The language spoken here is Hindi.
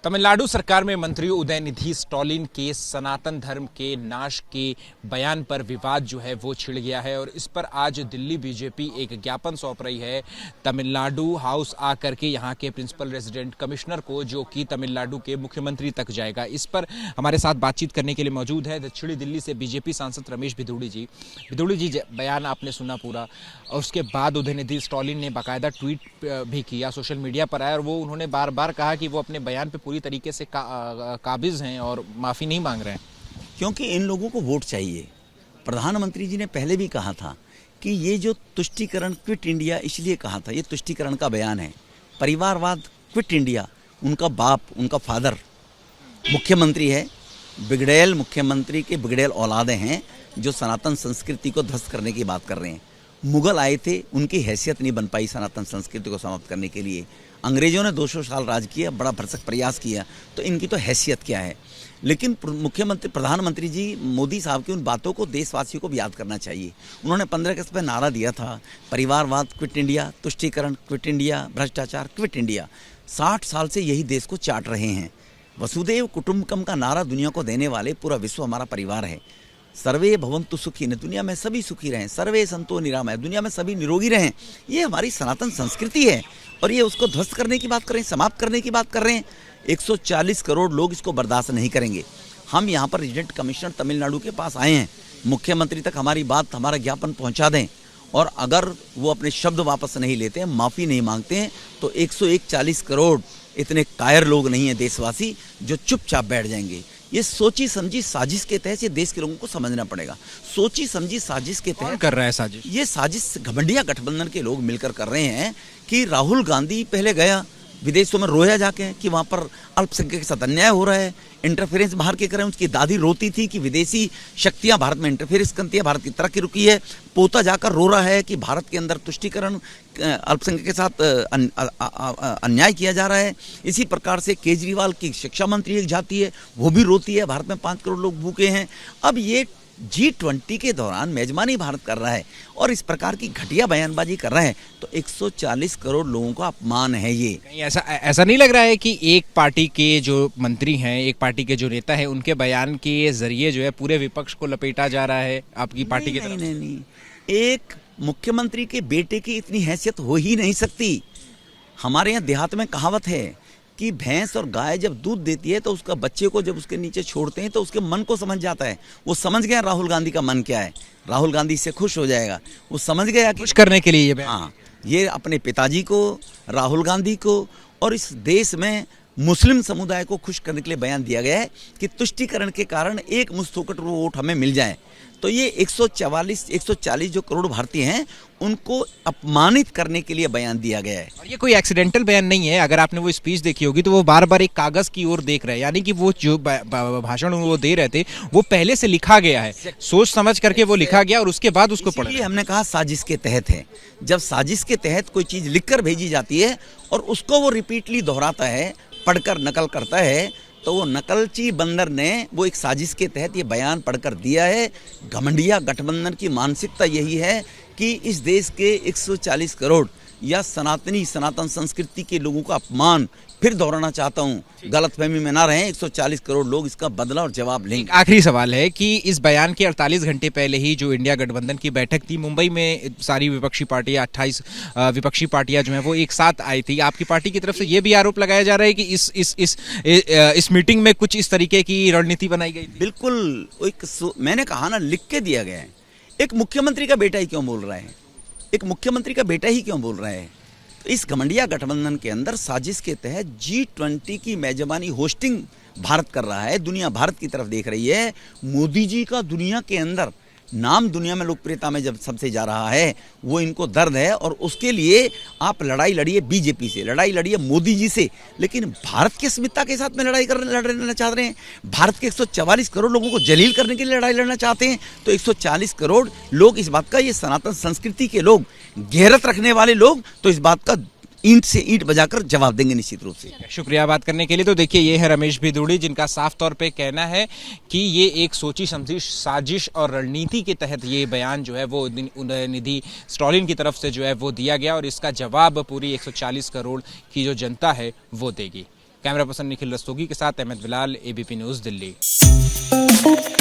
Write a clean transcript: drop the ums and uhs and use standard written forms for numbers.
तमिलनाडु सरकार में मंत्री उदयनिधि स्टॉलिन के सनातन धर्म के नाश के बयान पर विवाद जो है वो छिड़ गया है और इस पर आज दिल्ली बीजेपी एक ज्ञापन सौंप रही है तमिलनाडु हाउस आकर के यहाँ के प्रिंसिपल रेजिडेंट कमिश्नर को, जो कि तमिलनाडु के मुख्यमंत्री तक जाएगा। इस पर हमारे साथ बातचीत करने के लिए मौजूद है दक्षिणी दिल्ली से बीजेपी सांसद रमेश भिदुड़ी जी। बयान आपने सुना पूरा, और उसके बाद उदयनिधि स्टॉलिन ने बाकायदा ट्वीट भी किया, सोशल मीडिया पर आया, और वो उन्होंने बार बार कहा कि वो अपने बयान पे पूरी तरीके से काबिज हैं और माफ़ी नहीं मांग रहे हैं, क्योंकि इन लोगों को वोट चाहिए। प्रधानमंत्री जी ने पहले भी कहा था कि ये जो तुष्टीकरण क्विट इंडिया, इसलिए कहा था ये तुष्टीकरण का बयान है। परिवारवाद क्विट इंडिया, उनका बाप, उनका फादर मुख्यमंत्री है, बिगड़ैल मुख्यमंत्री के बिगड़ैल औलादे हैं जो सनातन संस्कृति को ध्वस्त करने की बात कर रहे हैं। मुगल आए थे, उनकी हैसियत नहीं बन पाई सनातन संस्कृति को समाप्त करने के लिए। अंग्रेजों ने 200 साल राज किया, बड़ा भरसक प्रयास किया, तो इनकी तो हैसियत क्या है। लेकिन प्रधानमंत्री जी मोदी साहब की उन बातों को देशवासियों को भी याद करना चाहिए। उन्होंने 15 अगस्त पर नारा दिया था, परिवारवाद क्विट इंडिया, तुष्टीकरण क्विट इंडिया, भ्रष्टाचार क्विट इंडिया। 60 साल से यही देश को चाट रहे हैं। वसुदेव कुटुंबकम का नारा दुनिया को देने वाले पूरा विश्व हमारा परिवार है। सर्वे भवन्तु सुखिन, दुनिया में सभी सुखी रहें, सर्वे संतो निरामय, दुनिया में सभी निरोगी रहें। ये हमारी सनातन संस्कृति है और ये उसको ध्वस्त करने की बात कर रहे हैं, समाप्त करने की बात कर रहे हैं। 140 करोड़ लोग इसको बर्दाश्त नहीं करेंगे। हम यहाँ पर रेजिडेंट कमिश्नर तमिलनाडु के पास आए हैं, मुख्यमंत्री तक हमारी बात, हमारा ज्ञापन पहुँचा दें, और अगर वो अपने शब्द वापस नहीं लेते हैं, माफ़ी नहीं मांगते हैं, तो 140 करोड़ इतने कायर लोग नहीं हैं देशवासी जो चुपचाप बैठ जाएंगे। ये सोची समझी साजिश के तहत ये देश के लोगों को समझना पड़ेगा। सोची समझी साजिश के तहत कर रहा है साजिश, ये साजिश घमंडिया गठबंधन के लोग मिलकर कर रहे हैं कि राहुल गांधी पहले गया विदेशों में, रोया जाके कि वहाँ पर अल्पसंख्यक के साथ अन्याय हो रहा है, इंटरफेरेंस बाहर के कर रहे हैं। उसकी दादी रोती थी कि विदेशी शक्तियाँ भारत में इंटरफेरेंस करती है, भारत की तरक्की रुकी है। पोता जाकर रो रहा है कि भारत के अंदर तुष्टीकरण, अल्पसंख्यक के साथ अन्याय किया जा रहा है। इसी प्रकार से केजरीवाल की शिक्षा मंत्री एक जाति है, वो भी रोती है, भारत में 5 करोड़ लोग भूखे हैं। अब ये G20 के दौरान मेजबानी भारत कर रहा है और इस प्रकार की घटिया बयानबाजी कर रहा है, तो 140 करोड़ लोगों का अपमान है ये। कहीं ऐसा नहीं लग रहा है कि एक पार्टी के जो मंत्री हैं, एक पार्टी के जो नेता हैं, उनके बयान के जरिए जो है पूरे विपक्ष को लपेटा जा रहा है आपकी पार्टी की तरफ? नहीं, एक मुख्यमंत्री के बेटे की इतनी हैसियत हो ही नहीं सकती। हमारे यहाँ देहात में कहावत है कि भैंस और गाय जब दूध देती है तो उसका बच्चे को जब उसके नीचे छोड़ते हैं तो उसके मन को समझ जाता है। वो समझ गया राहुल गांधी का मन क्या है, राहुल गांधी इससे खुश हो जाएगा। वो समझ गया कि खुश करने के लिए ये अपने पिताजी को, राहुल गांधी को और इस देश में मुस्लिम समुदाय को खुश करने के लिए बयान दिया गया है कि तुष्टीकरण के कारण एक मुस्तोकट वोट हमें मिल जाए। तो ये 140 जो करोड़ भारतीय हैं उनको अपमानित करने के लिए बयान दिया गया है। और ये कोई एक्सीडेंटल बयान नहीं है। अगर आपने वो स्पीच देखी होगी तो वो बार बार एक कागज की ओर देख रहे हैं, यानी कि वो जो भाषण वो दे रहे थे वो पहले से लिखा गया है, सोच समझ करके वो लिखा गया और उसके बाद उसको पढ़ा। हमने कहा साजिश के तहत है। जब साजिश के तहत कोई चीज लिखकर भेजी जाती है और उसको वो रिपीटली दोहराता है, पढ़कर नकल करता है, तो वो नकलची बंदर ने वो एक साजिश के तहत ये बयान पढ़कर दिया है। घमंडिया गठबंधन की मानसिकता यही है कि इस देश के 140 करोड़ या सनातन संस्कृति के लोगों का अपमान फिर दोहराना चाहता हूँ, गलतफहमी में ना रहें। 140 करोड़ लोग इसका बदला और जवाब लेंगे। आखिरी सवाल है कि इस बयान के 48 घंटे पहले ही जो इंडिया गठबंधन की बैठक थी मुंबई में, सारी विपक्षी पार्टियां 28 विपक्षी पार्टियां जो हैं वो एक साथ आई थी। आपकी पार्टी की तरफ से ये भी आरोप लगाया जा रहा है कि इस मीटिंग में कुछ इस तरीके की रणनीति बनाई गई थी। बिल्कुल, मैंने कहा ना, लिख के दिया गया है। एक मुख्यमंत्री का बेटा ही क्यों बोल रहा है, एक मुख्यमंत्री का बेटा ही क्यों बोल रहा है? तो इस घमंडिया गठबंधन के अंदर साजिश के तहत G20 की मेजबानी होस्टिंग भारत कर रहा है। दुनिया भारत की तरफ देख रही है। मोदी जी का दुनिया के अंदर नाम, दुनिया में लोकप्रियता में जब सबसे जा रहा है, वो इनको दर्द है और उसके लिए आप लड़ाई लड़िए बीजेपी से, लड़ाई लड़िए मोदी जी से, लेकिन भारत की अस्मिता के साथ में लड़ लेना चाह रहे हैं। भारत के 144 करोड़ लोगों को जलील करने के लिए लड़ाई लड़ना चाहते हैं। तो 140 करोड़ लोग इस बात का, ये सनातन संस्कृति के लोग, गहरत रखने वाले लोग, तो इस बात का ईंट से ईंट बजाकर जवाब देंगे निश्चित रूप से। शुक्रिया बात करने के लिए। तो देखिए, ये है रमेश भिदुड़ी, जिनका साफ तौर पे कहना है कि ये एक सोची समझी साजिश और रणनीति के तहत ये बयान जो है वो उदयनिधि स्टॉलिन की तरफ से जो है वो दिया गया और इसका जवाब पूरी 140 करोड़ की जो जनता है वो देगी। कैमरा पर्सन निखिल रस्तोगी के साथ अहमद बिलाल, ABP न्यूज़, दिल्ली।